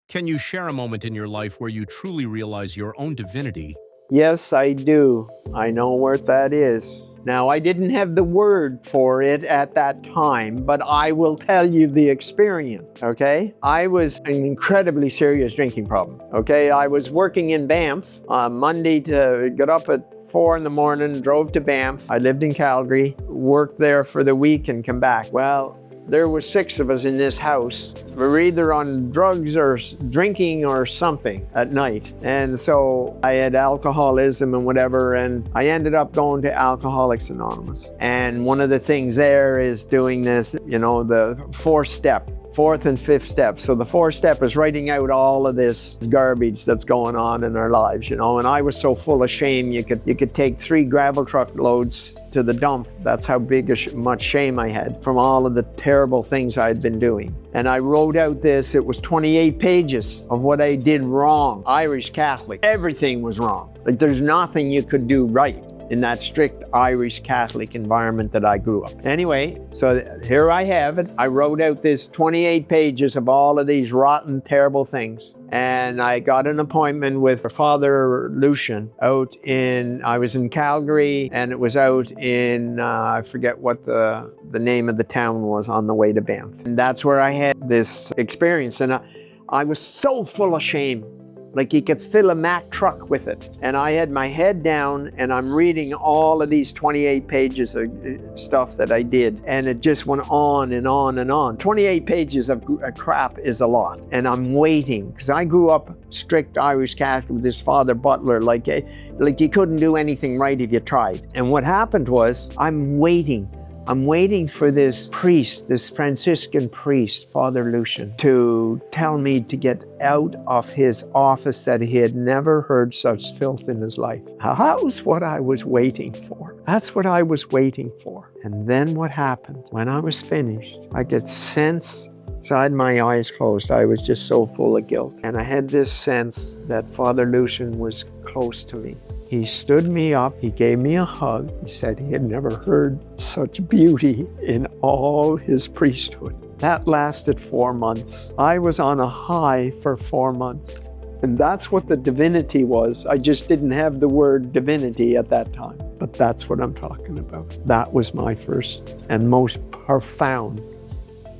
Can you share a moment in your life where you truly realize your own divinity? Yes, I do. I know where that is. Now, I didn't have the word for it at that time, but I will tell you the experience, okay? I was an incredibly serious drinking problem, okay? I was working in Banff on Monday to get up at 4 in the morning, drove to Banff. I lived in Calgary, worked there for the week and come back. Well, there were 6 of us in this house. We were either on drugs or drinking or something at night. And so I had alcoholism and whatever, and I ended up going to Alcoholics Anonymous. And one of the things there is doing this, the 4th and 5th step. So the 4th step is writing out all of this garbage that's going on in our lives, and I was so full of shame, you could take 3 gravel truck loads to the dump. That's how much shame I had from all of the terrible things I had been doing. And I wrote out this, it was 28 pages of what I did wrong. Irish Catholic, everything was wrong. Like there's nothing you could do right in that strict Irish Catholic environment that I grew up. Anyway, so here I have it. I wrote out this 28 pages of all of these rotten, terrible things. And I got an appointment with Father Lucian I was in Calgary, and it was out in, I forget what the name of the town was on the way to Banff. And that's where I had this experience. And I was so full of shame. Like you could fill a Mack truck with it. And I had my head down and I'm reading all of these 28 pages of stuff that I did. And it just went on and on and on. 28 pages of crap is a lot. And I'm waiting, because I grew up strict Irish Catholic with this Father Butler, like you couldn't do anything right if you tried. And what happened was, I'm waiting for this priest, this Franciscan priest, Father Lucian, to tell me to get out of his office, that he had never heard such filth in his life. That's what I was waiting for. That's what I was waiting for. And then what happened? When I was finished, I could sense, so I had my eyes closed. I was just so full of guilt. And I had this sense that Father Lucian was close to me. He stood me up, he gave me a hug. He said he had never heard such beauty in all his priesthood. That lasted 4 months. I was on a high for 4 months. And that's what the divinity was. I just didn't have the word divinity at that time. But that's what I'm talking about. That was my first and most profound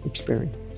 experience.